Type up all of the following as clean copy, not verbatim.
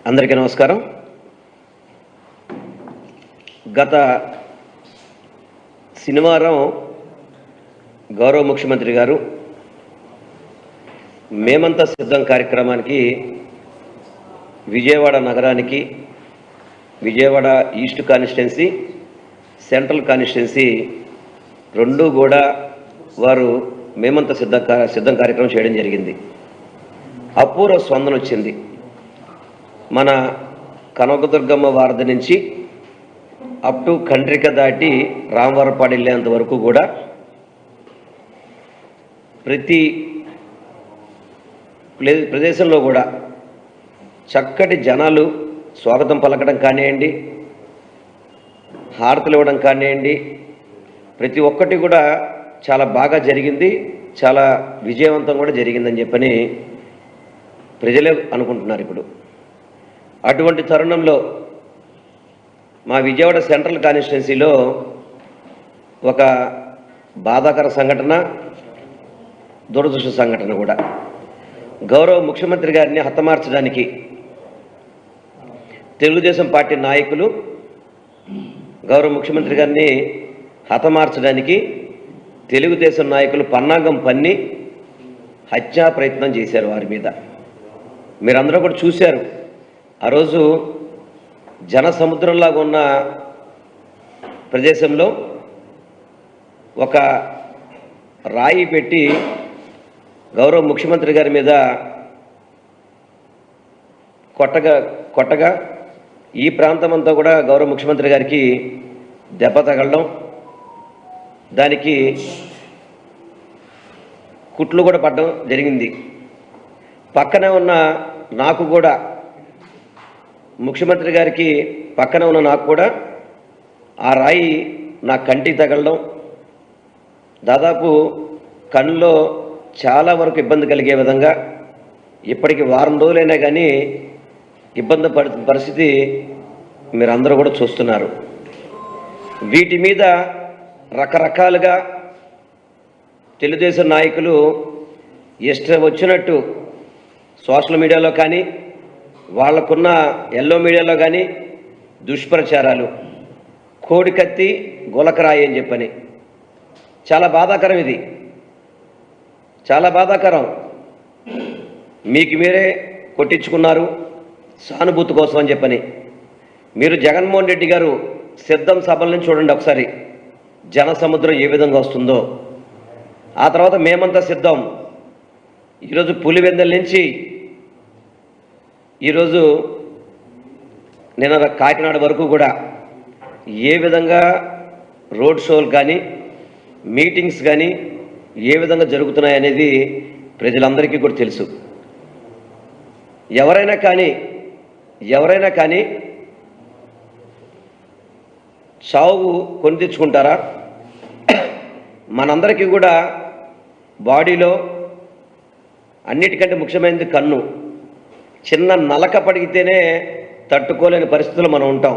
అందరికీ నమస్కారం. గత శనివారం గౌరవ ముఖ్యమంత్రి గారు మేమంతా సిద్ధం కార్యక్రమానికి విజయవాడ నగరానికి, Vijayawada east constituency, central constituency రెండు కూడా వారు మేమంతా సిద్ధం కార్యక్రమం చేయడం జరిగింది. అపూర్వ స్పందన వచ్చింది. మన కనకదుర్గమ్మ వారధి నుంచి అప్ టు కండ్రిక దాటి రామవరపాడు వెళ్ళేంత వరకు కూడా ప్రతి ప్రదేశంలో కూడా చక్కటి జనాలు స్వాగతం పలకడం కానివ్వండి, హారతులు ఇవ్వడం కానివ్వండి, ప్రతి ఒక్కటి కూడా చాలా బాగా జరిగింది, చాలా విజయవంతం కూడా జరిగిందని చెప్పని ప్రజలే అనుకుంటున్నారు. ఇప్పుడు అటువంటి తరుణంలో మా విజయవాడ సెంట్రల్ కాన్స్టిట్యున్సీలో ఒక బాధాకర సంఘటన, దురదృష్ట సంఘటన కూడా. గౌరవ ముఖ్యమంత్రి గారిని హతమార్చడానికి తెలుగుదేశం పార్టీ నాయకులు గౌరవ ముఖ్యమంత్రి గారిని హతమార్చడానికి తెలుగుదేశం నాయకులు పన్నాగం పన్ని హత్యా ప్రయత్నం చేశారు వారి మీద. మీరందరూ కూడా చూశారు. ఆ రోజు జన సముద్రంలాగా ఉన్న ప్రదేశంలో ఒక రాయి పెట్టి గౌరవ ముఖ్యమంత్రి గారి మీద కొట్టగా ఈ ప్రాంతం అంతా కూడా గౌరవ ముఖ్యమంత్రి గారికి దెబ్బ తగలడం, దానికి కుట్లు కూడా పడడం జరిగింది. పక్కనే ఉన్న నాకు కూడా, ముఖ్యమంత్రి గారికి పక్కన ఉన్న నాకు కూడా ఆ రాయి నా కంటికి తగలడం, దాదాపు కళ్ళలో చాలా వరకు ఇబ్బంది కలిగే విధంగా ఇప్పటికి వారం రోజులైనా కానీ ఇబ్బంది పరిస్థితి మీరందరూ కూడా చూస్తున్నారు. వీటి మీద రకరకాలుగా తెలుగుదేశం నాయకులు ఇష్టం వచ్చినట్టు సోషల్ మీడియాలో కానీ, వాళ్ళకున్న ఎల్లో మీడియాలో కానీ దుష్ప్రచారాలు, కోడికత్తి గులకరాయి అని చెప్పని. చాలా బాధాకరం, ఇది చాలా బాధాకరం. మీకు మీరే కొట్టించుకున్నారు సానుభూతి కోసం అని చెప్పని. మీరు జగన్మోహన్ రెడ్డి గారు సిద్ధం సభల నుంచి చూడండి ఒకసారి, జన సముద్రం ఏ విధంగా వస్తుందో. ఆ తర్వాత మేమంతా సిద్ధం, ఈరోజు పులివెందుల నుంచి ఈరోజు నిన్న కాకినాడ వరకు కూడా ఏ విధంగా రోడ్ షోలు కానీ, మీటింగ్స్ కానీ ఏ విధంగా జరుగుతున్నాయనేది ప్రజలందరికీ కూడా తెలుసు. ఎవరైనా కానీ చావు కొని తెచ్చుకుంటారా? మనందరికీ కూడా బాడీలో అన్నిటికంటే ముఖ్యమైనది కన్ను. చిన్న నలక పడిగితేనే తట్టుకోలేని పరిస్థితుల్లో మనం ఉంటాం.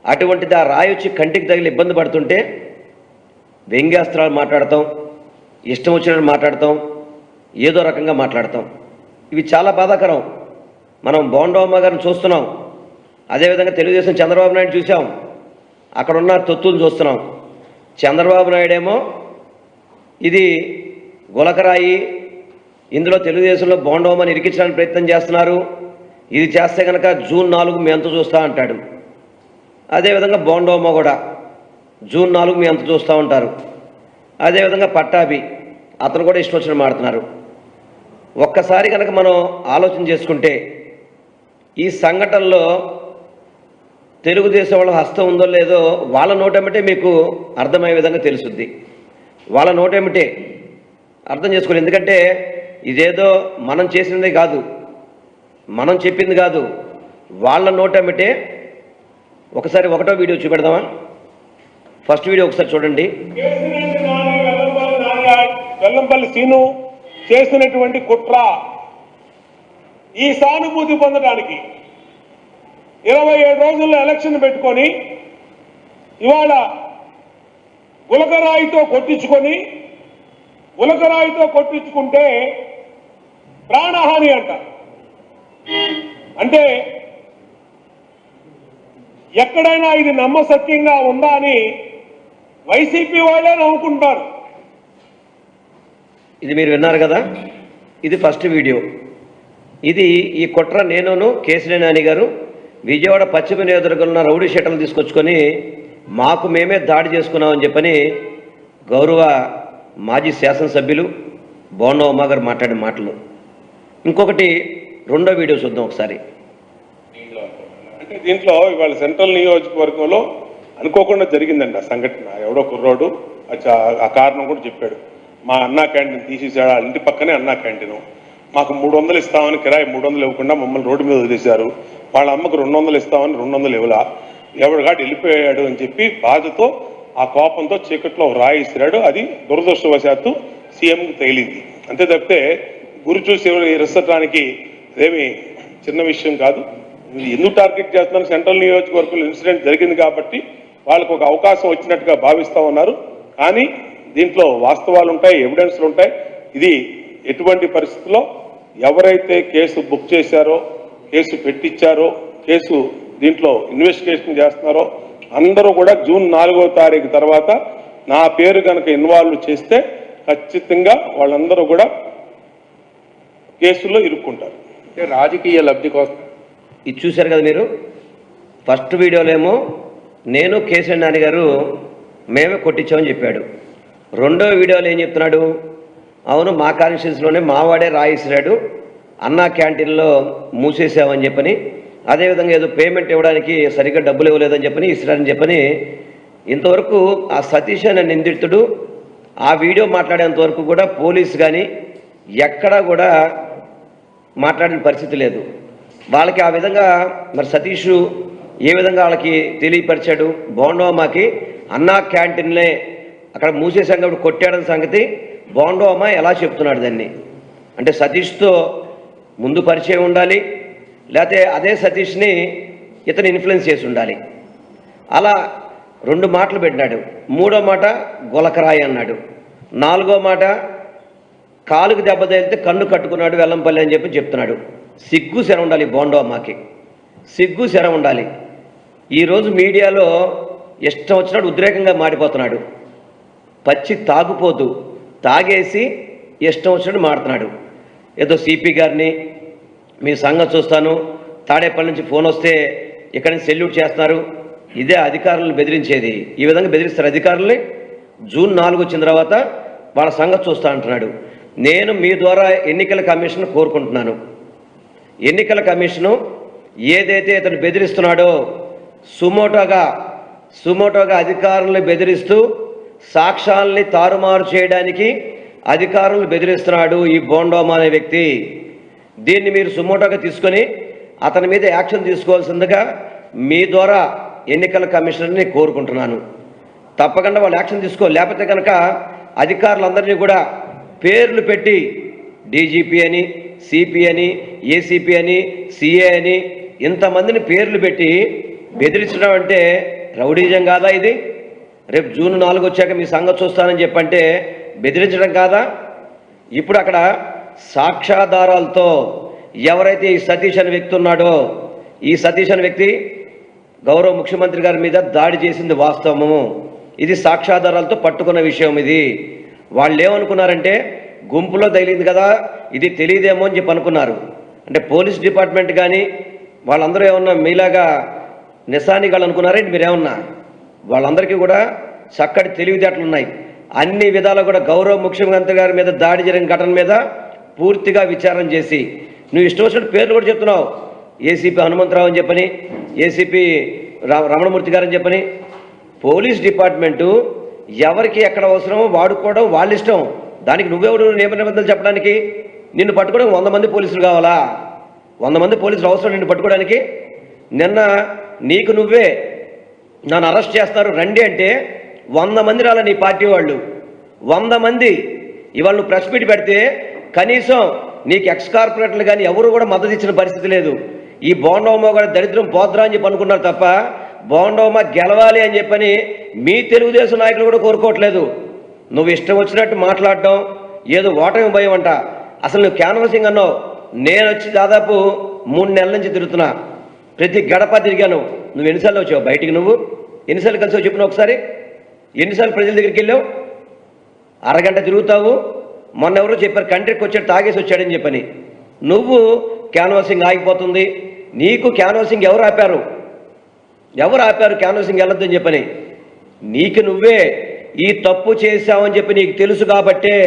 అటువంటిది ఆ రాయి వచ్చి కంటికి తగిలి ఇబ్బంది పడుతుంటే వ్యంగ్యాస్త్రాలు మాట్లాడతాం, ఇష్టం వచ్చినట్టు మాట్లాడతాం, ఏదో రకంగా మాట్లాడతాం. ఇవి చాలా బాధాకరం. మనం బోండమ్మ గారిని చూస్తున్నాం, అదేవిధంగా తెలుగుదేశం చంద్రబాబు నాయుడు చూసాం, అక్కడ ఉన్న తొత్తులు చూస్తున్నాం. చంద్రబాబు నాయుడు ఏమో ఇది గులకరాయి, ఇందులో తెలుగుదేశంలో బోండోమని ఇరికించడానికి ప్రయత్నం చేస్తున్నారు, ఇది చేస్తే కనుక జూన్ 4 మీ అంత చూస్తూ అంటాడు. అదేవిధంగా బోండోమ కూడా జూన్ 4 మీ అంత చూస్తూ ఉంటారు. అదేవిధంగా పట్టాభి, అతను కూడా ఇష్టం వచ్చిన మాడుతున్నారు. ఒక్కసారి కనుక మనం ఆలోచన చేసుకుంటే ఈ సంఘటనలో తెలుగుదేశం వాళ్ళ హస్తం ఉందో లేదో వాళ్ళ నోటేమిటే మీకు అర్థమయ్యే విధంగా తెలుసుద్ది. వాళ్ళ నోటేమిటే అర్థం చేసుకోవాలి. ఎందుకంటే ఇదేదో మనం చేసిందే కాదు, మనం చెప్పింది కాదు, వాళ్ళ నోటేమిటే. ఒకసారి ఒకటో వీడియో చూపెడదామా? ఫస్ట్ వీడియో ఒకసారి చూడండి. వెల్లంపల్లి సీను చేసినటువంటి కుట్ర, ఈ సానుభూతి పొందడానికి 27 రోజుల్లో ఎలక్షన్ పెట్టుకొని ఇవాళ గులకరాయితో కొట్టించుకుంటే ప్రాణహాని అంట. అంటే ఎక్కడైనా ఇది నమ్మసత్యంగా ఉందా అని వైసీపీ వాళ్ళే నవ్వుకుంటారు. ఇది మీరు విన్నారు కదా, ఇది ఫస్ట్ వీడియో. ఇది ఈ కుట్ర నేనును కేశినేని నాని గారు విజయవాడ పశ్చిమ నియోజకవర్గంలో రౌడీ షీటర్లు తీసుకొచ్చుకొని మాకు మేమే దాడి చేసుకున్నామని చెప్పని గౌరవ మాజీ శాసనసభ్యులు బోండా ఉమా గారు మాట్లాడిన మాటలు. ఇంకొకటి రెండో వీడియో చూద్దాం ఒకసారి. అంటే దీంట్లో ఇవాళ సెంట్రల్ నియోజకవర్గంలో అనుకోకుండా జరిగిందండి ఆ సంఘటన. ఎవడో కుర్రోడు ఆ కారణం కూడా చెప్పాడు. మా అన్నా క్యాంటీన్ తీసేసాడు, వాళ్ళ ఇంటి పక్కనే అన్నా క్యాంటీన్. మాకు 300 ఇస్తామని కిరాయి 300 ఇవ్వకుండా మమ్మల్ని రోడ్డు మీద వదిలేశారు. వాళ్ళ అమ్మకు 200 ఇస్తామని 200 ఇవ్వలా, ఎవరిగాడు వెళ్ళిపోయాడు అని చెప్పి బాధతో ఆ కోపంతో చీకట్లో రాయి ఇసిరాడు. అది దురదృష్టవశాత్తు సీఎంకి తగిలింది. అంతే తప్పితే గురి చూసి రిసట్టడానికి అదేమి చిన్న విషయం కాదు. ఎందుకు టార్గెట్ చేస్తున్నారు? సెంట్రల్ నియోజకవర్గంలో ఇన్సిడెంట్ జరిగింది కాబట్టి వాళ్ళకు ఒక అవకాశం వచ్చినట్టుగా భావిస్తూ ఉన్నారు. కానీ దీంట్లో వాస్తవాలు ఉంటాయి, ఎవిడెన్స్లు ఉంటాయి. ఇది ఎటువంటి పరిస్థితుల్లో ఎవరైతే కేసు బుక్ చేశారో, కేసు పెట్టించారో, కేసు దీంట్లో ఇన్వెస్టిగేషన్ చేస్తున్నారో అందరూ కూడా జూన్ 4వ తారీఖు తర్వాత నా పేరు కనుక ఇన్వాల్వ్ చేస్తే ఖచ్చితంగా వాళ్ళందరూ కూడా కేసుల్లో ఇరుక్కుంటారు. రాజకీయ లబ్ధి కోసం ఇది చూశారు కదా మీరు. ఫస్ట్ వీడియోలేమో నేను కేశినేని నాని గారు మేమే కొట్టించామని చెప్పాడు. రెండో వీడియోలో ఏం చెప్తున్నాడు? అవును, మా కాన్స్టిట్యూన్సీలోనే మావాడే రాయిసిరాడు, అన్నా క్యాంటీన్లో మూసేసామని చెప్పని, అదేవిధంగా ఏదో పేమెంట్ ఇవ్వడానికి సరిగ్గా డబ్బులు ఇవ్వలేదని చెప్పని ఇసిరారని చెప్పని. ఇంతవరకు ఆ సతీష్ అనే నిందితుడు ఆ వీడియో మాట్లాడేంత వరకు కూడా పోలీసు కానీ ఎక్కడా కూడా మాట్లాడిన పరిస్థితి లేదు. వాళ్ళకి ఆ విధంగా మరి సతీష్ ఏ విధంగా వాళ్ళకి తెలియపరిచాడు? బోండోమాకి అన్నా క్యాంటీన్లే అక్కడ మూసేసాం కాబట్టి కొట్టాడని సంగతి బోండోమా ఎలా చెప్తున్నాడు దాన్ని? అంటే సతీష్తో ముందు పరిచయం ఉండాలి, లేకపోతే అదే సతీష్ని ఇతను ఇన్ఫ్లుయెన్స్ చేసి ఉండాలి. అలా 2 మాటలు పెట్టినాడు. 3వ మాట గొలకరాయి అన్నాడు. 4వ మాట కాలుకు దెబ్బ తగిలితే కన్ను కట్టుకున్నాడు వెల్లంపల్లి అని చెప్పి చెప్తున్నాడు. సిగ్గు శర ఉండాలి బోండోమాకి, సిగ్గు శర ఉండాలి. ఈరోజు మీడియాలో ఇష్టం వచ్చినట్టు ఉద్రేకంగా మాడిపోతున్నాడు. పచ్చి తాగుపోతూ తాగేసి ఇష్టం వచ్చినట్టు మాడుతున్నాడు. ఏదో సిపి గారిని మీ సంగతి చూస్తాను, తాడేపల్లి నుంచి ఫోన్ వస్తే ఇక్కడి నుంచి సెల్యూట్ చేస్తున్నారు. ఇదే అధికారులను బెదిరించేది. ఈ విధంగా బెదిరిస్తారు అధికారుల్ని. జూన్ 4 వచ్చిన తర్వాత వాళ్ళ సంగతి చూస్తా అంటున్నాడు. నేను మీ ద్వారా ఎన్నికల కమిషన్ కోరుకుంటున్నాను, ఎన్నికల కమిషను ఏదైతే ఇతను బెదిరిస్తున్నాడో సుమోటోగా అధికారులను బెదిరిస్తూ సాక్ష్యాలని తారుమారు చేయడానికి అధికారులను బెదిరిస్తున్నాడు ఈ బోండోమా అనే వ్యక్తి. దీన్ని మీరు సుమోటోగా తీసుకొని అతని మీద యాక్షన్ తీసుకోవాల్సిందిగా మీ ద్వారా ఎన్నికల కమిషనర్ని కోరుకుంటున్నాను. తప్పకుండా వాళ్ళు యాక్షన్ తీసుకో, లేకపోతే కనుక అధికారులందరినీ కూడా పేర్లు పెట్టి డీజీపీ అని, సిపి అని, ఏసీపీ అని, సిఏ అని ఇంతమందిని పేర్లు పెట్టి బెదిరించడం అంటే రౌడీజం కాదా ఇది? రేపు జూన్ 4 వచ్చాక మీ సంగతి చూస్తానని చెప్పంటే బెదిరించడం కాదా? ఇప్పుడు అక్కడ సాక్ష్యాధారాలతో ఎవరైతే ఈ సతీష్ అనే వ్యక్తి ఉన్నాడో, ఈ సతీష్ అనే వ్యక్తి గౌరవ ముఖ్యమంత్రి గారి మీద దాడి చేసింది వాస్తవము. ఇది సాక్ష్యాధారాలతో పట్టుకున్న విషయం. ఇది వాళ్ళు ఏమనుకున్నారంటే గుంపులో తగిలింది కదా, ఇది తెలియదేమో అని చెప్పి అనుకున్నారు. అంటే పోలీస్ డిపార్ట్మెంట్ కానీ వాళ్ళందరూ ఏమన్నా మీలాగా నిశానిగాళ్ళు అనుకున్నారంటే మీరేమన్నా? వాళ్ళందరికీ కూడా చక్కటి తెలివితేటలు ఉన్నాయి. అన్ని విధాలు కూడా గౌరవ ముఖ్యమంత్రి గారి మీద దాడి జరిగిన ఘటన మీద పూర్తిగా విచారణ చేసి, నువ్వు ఇష్టం వచ్చినట్టు పేర్లు కూడా చెప్తున్నావు. ఏసీపీ హనుమంతరావు అని చెప్పని, ఏసీపీ రమణమూర్తి గారని చెప్పని. పోలీస్ డిపార్ట్మెంటు ఎవరికి ఎక్కడ అవసరమో వాడుకోవడం వాళ్ళ ఇష్టం. దానికి నువ్వెవడు నియమ నిబంధనలు చెప్పడానికి? నిన్ను పట్టుకోవడం 100 మంది పోలీసులు కావాలా? 100 మంది పోలీసులు అవసరం నిన్ను పట్టుకోవడానికి? నిన్న నీకు నువ్వే నన్ను అరెస్ట్ చేస్తారు రండి అంటే 100 మంది రాలా నీ పార్టీ వాళ్ళు, 100 మంది. ఇవాళ నువ్వు ప్రెస్ మీట్ పెడితే కనీసం నీకు ఎక్స్ కార్పొరేటర్లు కానీ ఎవరు కూడా మద్దతు ఇచ్చిన పరిస్థితి లేదు. ఈ బోండోమా కూడా దరిద్రం పోద్రా అని చెప్పి అనుకున్నారు తప్ప బోండోమా గెలవాలి అని చెప్పని మీ తెలుగుదేశం నాయకులు కూడా కోరుకోవట్లేదు. నువ్వు ఇష్టం వచ్చినట్టు మాట్లాడడం ఏదో ఓటమి భయం అంట. అసలు నువ్వు క్యాన్వాసింగ్ అన్నావు, నేను వచ్చి దాదాపు 3 నెలల నుంచి తిరుగుతున్నా, ప్రతి గడప తిరిగాను. నువ్వు ఎన్నిసార్లు వచ్చావు బయటికి? నువ్వు ఎన్నిసార్లు కలిసావు చెప్పిన ఒకసారి? ఎన్నిసార్లు ప్రజల దగ్గరికి వెళ్ళావు? అరగంట తిరుగుతావు. మొన్న ఎవరో చెప్పారు కంట్రీకి వచ్చాడు తాగేసి వచ్చాడని చెప్పని. నువ్వు క్యాన్వాసింగ్ ఆగిపోతుంది, నీకు క్యాన్వాసింగ్ ఎవరు ఆపారు? ఎవరు ఆపారు క్యాన్వాసింగ్ వెళ్ళొద్దని చెప్పని? నీకు నువ్వే ఈ తప్పు చేశావని చెప్పి నీకు తెలుసు కాబట్టే,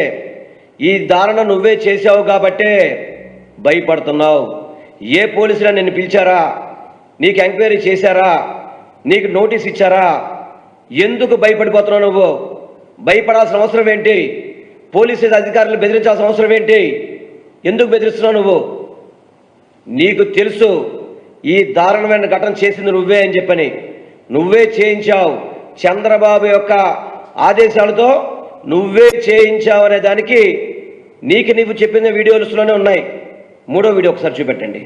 ఈ దారుణ నువ్వే చేశావు కాబట్టే భయపడుతున్నావు. ఏ పోలీసులు నిన్ను పిలిచారా? నీకు ఎంక్వైరీ చేశారా? నీకు నోటీస్ ఇచ్చారా? ఎందుకు భయపడిపోతున్నావు నువ్వు? భయపడాల్సిన అవసరం ఏంటి? పోలీసు అధికారులు బెదిరించాల్సిన అవసరం ఏంటి? ఎందుకు బెదిరిస్తున్నావు నువ్వు? నీకు తెలుసు ఈ దారుణమైన ఘటన చేసింది నువ్వే అని చెప్పని. నువ్వే చేయించావు, చంద్రబాబు యొక్క ఆదేశాలతో నువ్వే చేయించావు అనే దానికి నీవు చెప్పిన వీడియోస్లోనే ఉన్నాయి. 3వ వీడియో ఒకసారి చూపెట్టండి.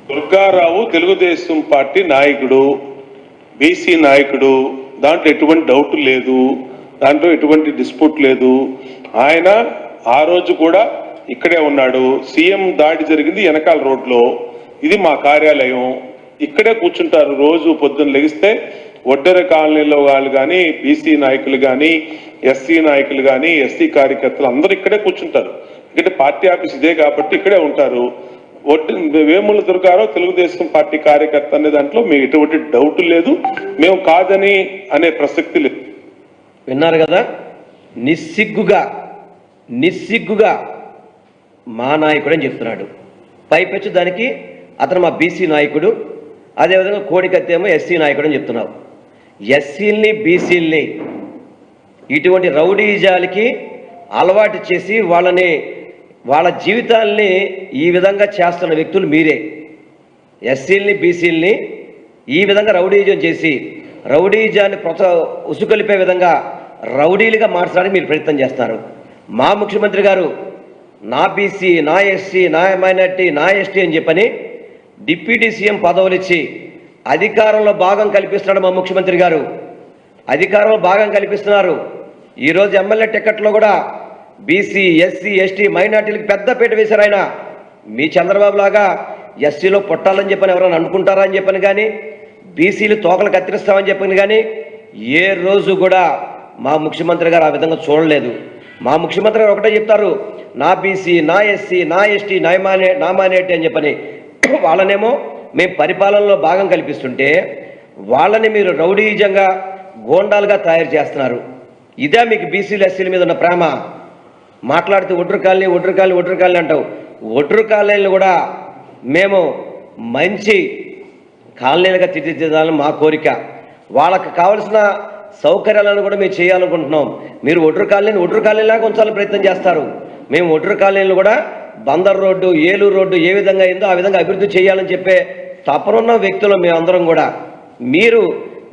దుర్గారావు తెలుగుదేశం పార్టీ నాయకుడు, బీసీ నాయకుడు, దాంట్లో ఎటువంటి డౌట్ లేదు, దాంట్లో ఎటువంటి డిస్ప్యూట్ లేదు. ఆయన ఆ రోజు కూడా ఇక్కడే ఉన్నాడు. సీఎం దాడి జరిగింది వెనకాల రోడ్లో, ఇది మా కార్యాలయం, ఇక్కడే కూర్చుంటారు రోజు పొద్దున్న లెగిస్తే. ఒడ్డెర కాలనీలో వాళ్ళు కానీ, బీసీ నాయకులు కానీ, ఎస్సీ నాయకులు కానీ, ఎస్సీ కార్యకర్తలు అందరూ ఇక్కడే కూర్చుంటారు. ఎందుకంటే పార్టీ ఆఫీస్ ఇదే కాబట్టి ఇక్కడే ఉంటారు. వేముల దుర్గారావు తెలుగుదేశం పార్టీ కార్యకర్త అనే దాంట్లో మీకు ఎటువంటి డౌట్ లేదు, మేము కాదని అనే ప్రసక్తి లేదు. విన్నారు కదా? నిస్సిగ్గుగా మా నాయకుడు అని చెప్తున్నాడు. పైపెచ్చు దానికి అతను మా బీసీ నాయకుడు, అదేవిధంగా కోడికత్తేమో ఎస్సీ నాయకుడు అని చెప్తున్నావు. ఎస్సీల్ని బీసీల్ని ఇటువంటి రౌడీజాలకి అలవాటు చేసి వాళ్ళ జీవితాల్ని ఈ విధంగా చేస్తున్న వ్యక్తులు మీరే. ఎస్సీల్ని బీసీల్ని ఈ విధంగా రౌడీజం చేసి రౌడీజాన్ని ఉసుకొలిపే విధంగా రౌడీలుగా మార్చడానికి మీరు ప్రయత్నం చేస్తున్నారు. మా ముఖ్యమంత్రి గారు నా బీసీ, నా ఎస్సీ, నా మైనార్టీ, నా ఎస్టీ అని చెప్పని డిప్యూటీ సీఎం పదవులు ఇచ్చి అధికారంలో భాగం కల్పిస్తున్నాడు మా ముఖ్యమంత్రి గారు. అధికారంలో భాగం కల్పిస్తున్నారు. ఈరోజు ఎమ్మెల్యే టికెట్లో కూడా బీసీ, ఎస్సీ, ఎస్టీ, మైనార్టీలకు పెద్దపీట వేశారు ఆయన. మీ చంద్రబాబు లాగా ఎస్సీలో పుట్టాలని చెప్పని ఎవరైనా అనుకుంటారా అని చెప్పని కానీ, బీసీలు తోకలు కత్తిరిస్తామని చెప్పని కానీ ఏ రోజు కూడా మా ముఖ్యమంత్రి గారు ఆ విధంగా చూడలేదు. మా ముఖ్యమంత్రి గారు ఒకటే చెప్తారు, నా బీసీ, నా ఎస్సీ, నా ఎస్టీ, నా మైనార్టీ అని చెప్పని. వాళ్ళనేమో మేము పరిపాలనలో భాగం కల్పిస్తుంటే వాళ్ళని మీరు రౌడీజంగా, గోండాలుగా తయారు చేస్తున్నారు. ఇదే మీకు బీసీలు, ఎస్సీల మీద ఉన్న ప్రేమ? మాట్లాడితే ఒడ్రు కాలనీ అంటావు. ఒడ్రు కాలనీలు కూడా మేము మంచి కాలనీలుగా తీర్చిదిద్దాలని మా కోరిక. వాళ్ళకి కావలసిన సౌకర్యాలను కూడా మేము చేయాలనుకుంటున్నాం. మీరు ఒడ్రు కాలనీలాగా ఉంచాలని ప్రయత్నం చేస్తారు. మేము ఒడ్రు కాలనీలు కూడా బందర్ రోడ్డు, ఏలూరు రోడ్డు ఏ విధంగా అయిందో ఆ విధంగా అభివృద్ధి చేయాలని చెప్పే తపనున్న వ్యక్తులు మేమందరం కూడా. మీరు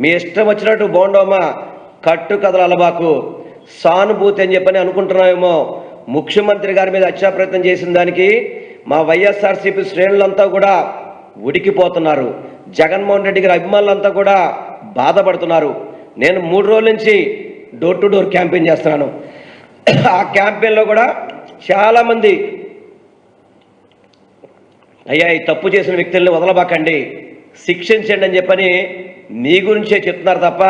మీ ఇష్టం వచ్చినట్టు బోండోమా కట్టు కథలు అలబాకు సానుభూతి అని చెప్పని అనుకుంటున్నామేమో. ముఖ్యమంత్రి గారి మీద హత్యా ప్రయత్నం చేసిన దానికి మా వైఎస్ఆర్సీపీ శ్రేణులంతా కూడా ఉడికిపోతున్నారు. జగన్మోహన్ రెడ్డి గారి అభిమానులంతా కూడా బాధపడుతున్నారు. నేను 3 రోజుల నుంచి డోర్ టు డోర్ క్యాంపెయిన్ చేస్తున్నాను. ఆ క్యాంపెయిన్లో కూడా చాలామంది అయ్యా ఈ తప్పు చేసిన వ్యక్తుల్ని వదలబాకండి, శిక్షించండి అని చెప్పని నీ గురించే చెప్తున్నారు తప్ప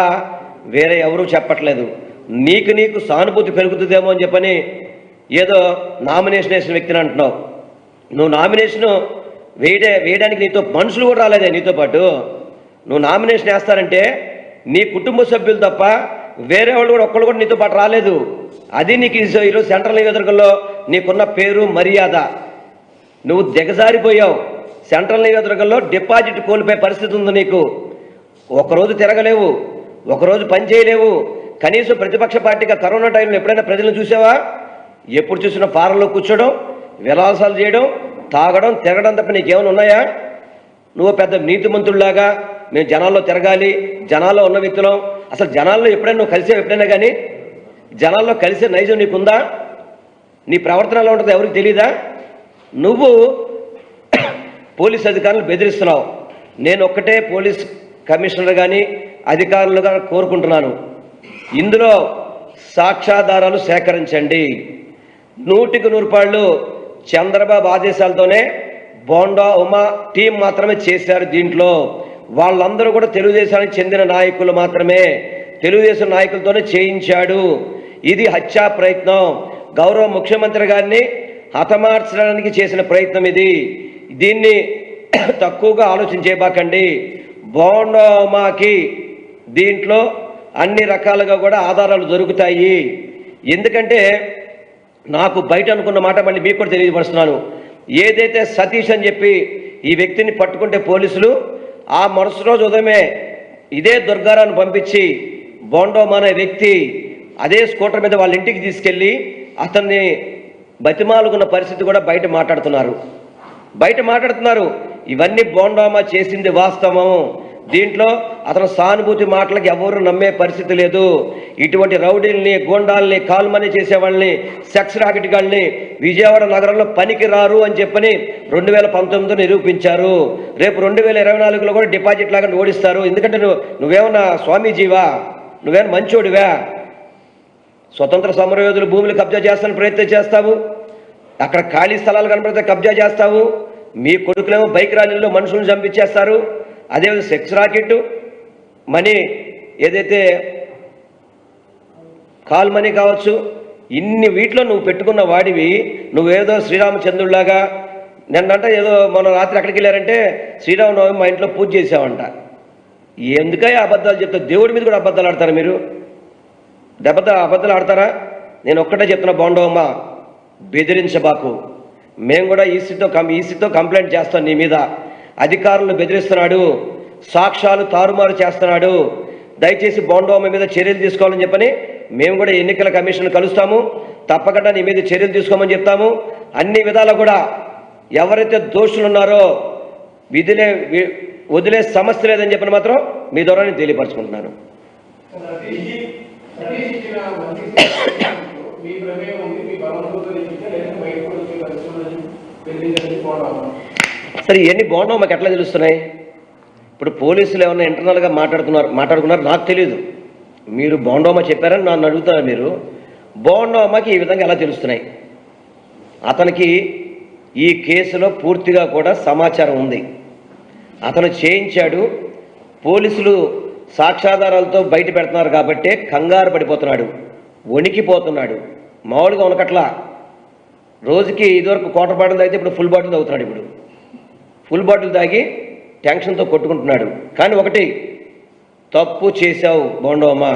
వేరే ఎవరూ చెప్పట్లేదు. నీకు సానుభూతి పెరుగుతుందేమో అని చెప్పని ఏదో నామినేషన్ వేసిన వ్యక్తిని అంటున్నావు. నువ్వు నామినేషన్ వేయడానికి నీతో మనుషులు కూడా రాలేదే నీతో పాటు. నువ్వు నామినేషన్ వేస్తారంటే నీ కుటుంబ సభ్యులు తప్ప వేరే వాళ్ళు కూడా ఒక్కళ్ళు కూడా నీతో పాటు రాలేదు. అది నీకు ఈరోజు సెంట్రల్ నియోజకవర్గంలో నీకున్న పేరు, మర్యాద. నువ్వు దిగజారిపోయావు. సెంట్రల్ నియోజకవర్గంలో డిపాజిట్ కోల్పోయే పరిస్థితి ఉంది నీకు. ఒకరోజు తిరగలేవు, ఒకరోజు పని చేయలేవు. కనీసం ప్రతిపక్ష పార్టీగా కరోనా టైంలో ఎప్పుడైనా ప్రజలను చూసావా? ఎప్పుడు చూసినా ఫారంలో కూర్చోడం, విలాసాలు చేయడం, తాగడం, తిరగడం తప్ప నీకేమైనా ఉన్నాయా? నువ్వు పెద్ద నీతిమంతుడిలాగా మేము జనాల్లో తిరగాలి, జనాల్లో ఉన్న వ్యక్తులం. అసలు జనాల్లో ఎప్పుడైనా నువ్వు కలిసావు? ఎప్పుడైనా కానీ జనాల్లో కలిసే నైజం నీకుందా? నీ ప్రవర్తన ఎలా ఉంటుందో ఎవరికి తెలీదా? నువ్వు పోలీస్ అధికారులు బెదిరిస్తున్నావు. నేను ఒక్కటే పోలీస్ కమిషనర్ కానీ అధికారులుగా కోరుకుంటున్నాను, ఇందులో సాక్ష్యాధారాలు సేకరించండి. 100కి 100 రూపాయలు చంద్రబాబు ఆదేశాలతోనే బోండా ఉమా టీం మాత్రమే చేశారు. దీంట్లో వాళ్ళందరూ కూడా తెలుగుదేశానికి చెందిన నాయకులు మాత్రమే, తెలుగుదేశం నాయకులతోనే చేయించాడు. ఇది హత్యా ప్రయత్నం. గౌరవ ముఖ్యమంత్రి గారిని హతమార్చడానికి చేసిన ప్రయత్నం ఇది. దీన్ని తక్కువగా ఆలోచించేబాకండి. బోండా ఉమాకి దీంట్లో అన్ని రకాలుగా కూడా ఆధారాలు దొరుకుతాయి. ఎందుకంటే నాకు బయట అనుకున్న మాట మళ్ళీ మీకు కూడా తెలియపరుస్తున్నాను. ఏదైతే సతీష్ అని చెప్పి ఈ వ్యక్తిని పట్టుకుంటే పోలీసులు ఆ మరుసటి రోజు ఉదయమే ఇదే దుర్గారాన్ని పంపించి బోండోమా అనే వ్యక్తి అదే స్కూటర్ మీద వాళ్ళ ఇంటికి తీసుకెళ్ళి అతన్ని బతిమాలుకున్న పరిస్థితి కూడా బయట మాట్లాడుతున్నారు. ఇవన్నీ బోండోమా చేసింది వాస్తవం. దీంట్లో అతను సానుభూతి మాటలకు ఎవరు నమ్మే పరిస్థితి లేదు. ఇటువంటి రౌడీల్ని, గోండాల్ని, కాల్మనీ చేసేవాళ్ళని, సెక్స్ రాకెట్గాళ్ళని విజయవాడ నగరంలో పనికి రారు అని చెప్పని 2019 నిరూపించారు. రేపు 2024లో కూడా డిపాజిట్ లాగా ఓడిస్తారు. ఎందుకంటే నువ్వేమన్నా స్వామీజీవా? నువ్వేమన్నా మంచోడివా? స్వతంత్ర సమరయోధులు భూములు కబ్జా చేస్తానికి ప్రయత్నం చేస్తావు, అక్కడ ఖాళీ స్థలాలు కనపడితే కబ్జా చేస్తావు. మీ కొడుకులేమో బైక్ ర్యాలీల్లో మనుషులను చంపించేస్తారు. అదేవిధంగా సెక్స్ రాకెట్ మనీ, ఏదైతే కాల్ మనీ కావచ్చు, ఇన్ని వీటిలో నువ్వు పెట్టుకున్న వాడివి. నువ్వేదో శ్రీరామచంద్రుడిలాగా నిన్నంట ఏదో మన రాత్రి అక్కడికి వెళ్ళారంటే శ్రీరామనవమి మా ఇంట్లో పూజ చేసావంట. ఎందుకయ్యా అబద్ధాలు చెప్తారు? దేవుడి మీద కూడా అబద్ధాలు ఆడతారా మీరు? అబద్ధాలు ఆడతారా? నేను ఒక్కటే చెప్తున్నా, బోండోమా బెదిరించబాకు. మేము కూడా ఈసీతో కంప్లైంట్ చేస్తాం నీ మీద. అధికారులను బెదిరిస్తున్నాడు, సాక్ష్యాలు తారుమారు చేస్తున్నాడు. దయచేసి బోండోమా మీద చర్యలు తీసుకోవాలని చెప్పని మేము కూడా ఎన్నికల కమిషన్ కలుస్తాము. తప్పకుండా నీ మీద చర్యలు తీసుకోమని చెప్తాము. అన్ని విధాలా కూడా ఎవరైతే దోషులు ఉన్నారో వదిలే సమస్య లేదని చెప్పని మాత్రం మీ ద్వారా నేను తెలియపరచుకుంటున్నాను. సరే, ఇవన్నీ బోండోమా మాకు ఎట్లా తెలుస్తున్నాయి? ఇప్పుడు పోలీసులు ఏమన్నా ఇంటర్నల్గా మాట్లాడుకున్నారు నాకు తెలియదు. మీరు బోండోమా చెప్పారని నన్ను అడుగుతున్నారు. మీరు బోండోమాకి ఈ విధంగా ఎలా తెలుస్తున్నాయి? అతనికి ఈ కేసులో పూర్తిగా కూడా సమాచారం ఉంది. అతను చేయించాడు. పోలీసులు సాక్ష్యాధారాలతో బయట పెడుతున్నారు కాబట్టి కంగారు పడిపోతున్నాడు, వణికిపోతున్నాడు. మామూలుగా ఉనకట్లా రోజుకి ఇదివరకు క్వార్టర్ బాటిల్ తాగితే ఇప్పుడు ఫుల్ బాటిల్ తాగుతున్నాడు. ఇప్పుడు ఫుల్ బాటిల్ తాగి టెన్షన్తో కొట్టుకుంటున్నాడు. కానీ ఒకటి, తప్పు చేశావు బోండోమా,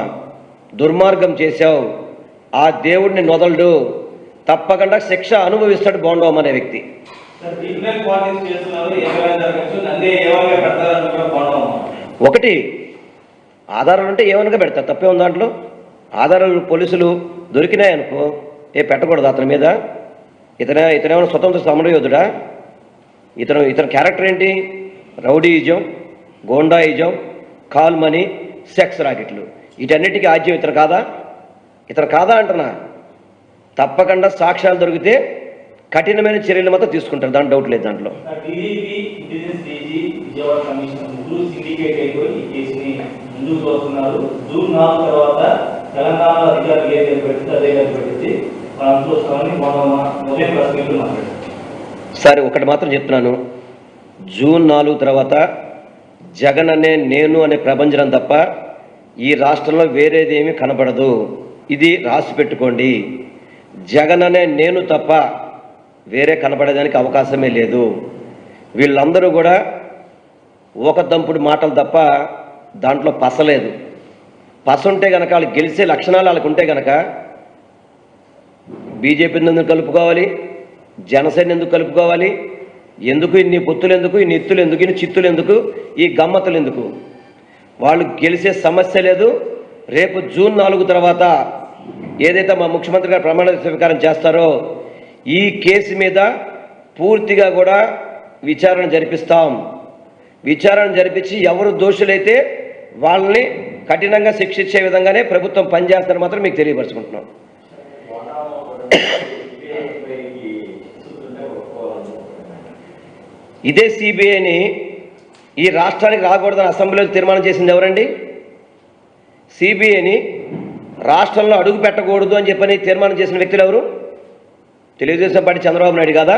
దుర్మార్గం చేశావు, ఆ దేవుడిని నొదలడు, తప్పకుండా శిక్ష అనుభవిస్తాడు బోండోమా అనే వ్యక్తి. ఒకటి, ఆధారాలు ఉంటే ఏమనగా పెడతారు, తప్పే ఉంది దాంట్లో. ఆధారాలు పోలీసులు దొరికినాయనుకో పెట్టకూడదు అతని మీద. ఇతనేమైనా స్వతంత్ర సమరయోధుడా? ఇతని క్యారెక్టర్ ఏంటి? Rowdyism, goondaism, call money, sex రాకెట్లు, వీటన్నిటికీ ఆజ్యం ఇతను కాదా అంటున్నా. తప్పకుండా సాక్ష్యాలు దొరికితే కఠినమైన చర్యలు మాత్రం తీసుకుంటారు, దాని డౌట్ లేదు దాంట్లో. సరే, ఒకటి మాత్రం చెప్తున్నాను, జూన్ 4 తర్వాత జగన్ అనే నేను అనే ప్రభంజనం తప్ప ఈ రాష్ట్రంలో వేరేదేమీ కనపడదు. ఇది రాసి పెట్టుకోండి. జగన్ అనే నేను తప్ప వేరే కనపడేదానికి అవకాశమే లేదు. వీళ్ళందరూ కూడా ఒక దంపుడు మాటలు తప్ప దాంట్లో పసలేదు. పస ఉంటే కనుక, వాళ్ళు గెలిచే లక్షణాలు వాళ్ళకు ఉంటే కనుక బీజేపీని ఎందుకు కలుపుకోవాలి, జనసేన ఎందుకు కలుపుకోవాలి, ఎందుకు ఇన్ని పొత్తులు ఎందుకు, ఇన్ని ఎత్తులు ఎందుకు, ఇన్ని చిత్తులు ఎందుకు, ఈ గమ్మతులు ఎందుకు? వాళ్ళు గెలిచే సమస్య లేదు. రేపు జూన్ 4 తర్వాత ఏదైతే మా ముఖ్యమంత్రి గారు ప్రమాణ స్వీకారం చేస్తారో ఈ కేసు మీద పూర్తిగా కూడా విచారణ జరిపిస్తాం. విచారణ జరిపించి ఎవరు దోషులైతే వాళ్ళని కఠినంగా శిక్షించే విధంగానే ప్రభుత్వం పనిచేస్తారని మాత్రం మీకు తెలియపరచుకుంటున్నాం. ఇదే సిబిఐని ఈ రాష్ట్రానికి రాకూడదని అసెంబ్లీలో తీర్మానం చేసింది ఎవరండి? సిబిఐని రాష్ట్రంలో అడుగు పెట్టకూడదు అని చెప్పని తీర్మానం చేసిన వ్యక్తులు ఎవరు? తెలుగుదేశం పార్టీ చంద్రబాబు నాయుడు కాదా?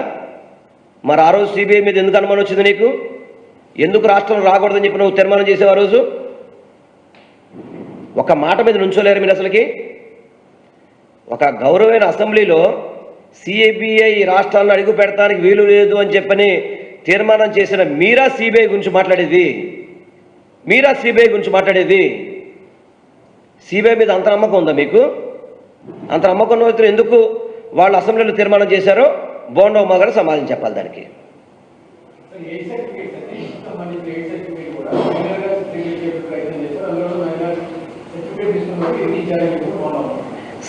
మరి ఆ రోజు సిబిఐ మీద ఎందుకు అనుమానం వచ్చింది నీకు? ఎందుకు రాష్ట్రం రాకూడదని చెప్పి నువ్వు తీర్మానం చేసావు ఆ రోజు? ఒక మాట మీద నుంచోలేరు మీరు అసలుకి. ఒక గౌరవమైన అసెంబ్లీలో సిబిఐ రాష్ట్రాలను అడుగు పెడతానికి వీలు లేదు అని చెప్పని తీర్మానం చేసిన మీరా సిబిఐ గురించి మాట్లాడేది? మీరా సిబిఐ గురించి మాట్లాడేది? సిబిఐ మీద అంత నమ్మకం ఉందా మీకు? అంత నమ్మకం ఉన్న వ్యక్తులు ఎందుకు వాళ్ళు అసెంబ్లీలో తీర్మానం చేశారో బోండా ఉమ్మ గారు సమాధానం చెప్పాలి దానికి.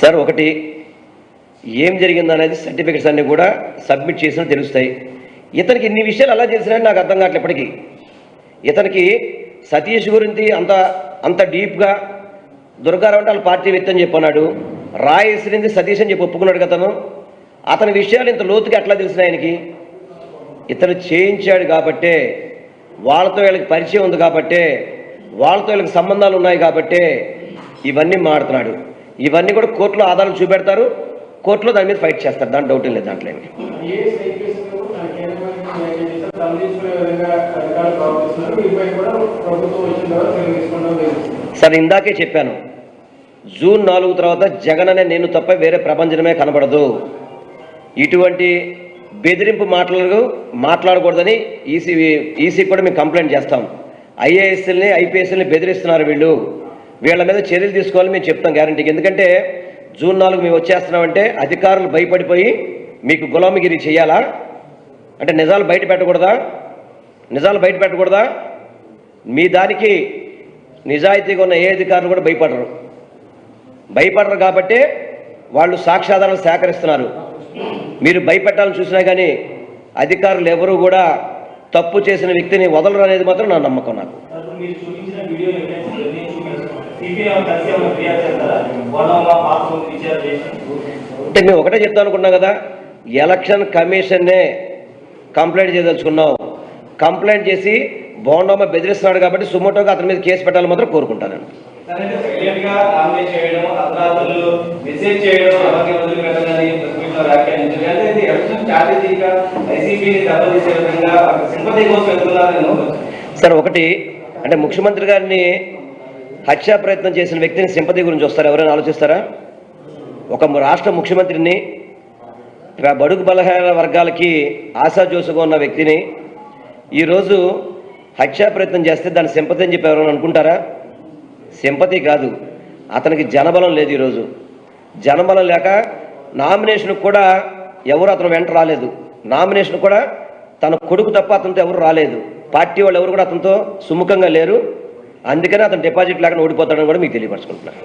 సార్, ఒకటి ఏం జరిగిందనేది సర్టిఫికెట్స్ అన్నీ కూడా సబ్మిట్ చేసినా తెలుస్తాయి. ఇతనికి ఇన్ని విషయాలు ఎలా చేసినా నాకు అర్థం కావట్లేదు ఇప్పటికీ. ఇతనికి సతీష్ గురించి అంత డీప్గా దుర్గారావు అంటే వాళ్ళ పార్టీ వ్యక్తి అని చెప్పన్నాడు. రాయేసిరింది సతీష్ అని చెప్పి ఒప్పుకున్నాడు కదా. అతని విషయాలు ఇంత లోతుగా ఎట్లా తెలిసిన ఆయనకి? ఇతను చేయించాడు కాబట్టే, వాళ్ళతో వీళ్ళకి పరిచయం ఉంది కాబట్టే, వాళ్ళతో వీళ్ళకి సంబంధాలు ఉన్నాయి కాబట్టే ఇవన్నీ మాడుతున్నాడు. ఇవన్నీ కూడా కోర్టులో ఆధారాలు చూపెడతారు, కోర్టులో దాని మీద ఫైట్ చేస్తారు. దాని డౌట్ లేదు దాంట్లో. సార్, ఇందాకే చెప్పాను, జూన్ 4 తర్వాత జగన్ అనే నేను తప్ప వేరే ప్రపంచమే కనబడదు. ఇటువంటి బెదిరింపు మాట్లాడకూడదని ఈసీ కూడా మేము కంప్లైంట్ చేస్తాం. ఐఏఎస్ఎల్ని ఐపీఎస్ఎల్ని బెదిరిస్తున్నారు వీళ్ళు, వీళ్ళ మీద చర్యలు తీసుకోవాలని మేము చెప్తాం గ్యారంటీకి. ఎందుకంటే జూన్ 4 మేము వచ్చేస్తున్నామంటే అధికారులు భయపడిపోయి మీకు గులామగిరి చేయాలా అంటే నిజాలు బయట పెట్టకూడదా? మీ దానికి నిజాయితీగా ఉన్న ఏ అధికారులు కూడా భయపడరు కాబట్టే వాళ్ళు సాక్ష్యాధారాలు సేకరిస్తున్నారు. మీరు భయపెట్టాలని చూసినా కానీ అధికారులు ఎవరు కూడా తప్పు చేసిన వ్యక్తిని వదలరు అనేది మాత్రం నా నమ్మకం. నాకు అంటే మేము ఒకటే చెప్తాను అనుకున్నాం కదా, ఎలక్షన్ కమిషన్నే కంప్లైంట్ చేయదలుచుకున్నాం. కంప్లైంట్ చేసి బోండమ్మ బెదిరిస్తున్నాడు కాబట్టి సుమోటోగా అతని మీద కేసు పెట్టాలని మాత్రం కోరుకుంటాను. సార్, ఒకటి అంటే ముఖ్యమంత్రి గారిని హత్యా ప్రయత్నం చేసిన వ్యక్తిని సింపతి గురించి వస్తారు, ఎవరైనా ఆలోచిస్తారా? ఒక రాష్ట్ర ముఖ్యమంత్రిని, బడుగు బలహీన వర్గాలకి ఆశాజోసుగా ఉన్న వ్యక్తిని ఈరోజు హత్యా ప్రయత్నం చేస్తే దాని సింపతి అని చెప్పి ఎవరైనా అనుకుంటారా? సింపతి కాదు, అతనికి జనబలం లేదు. ఈరోజు జనబలం లేక నామినేషన్కి కూడా ఎవరు అతను వెంట రాలేదు. నామినేషన్ కూడా తన కొడుకు తప్ప అతనితో ఎవరు రాలేదు. పార్టీ వాళ్ళు ఎవరు కూడా అతనితో సుముఖంగా లేరు. అందుకని అతను డిపాజిట్ లేకుండా ఓడిపోతాడని కూడా మీకు తెలియపరచుకుంటున్నారు.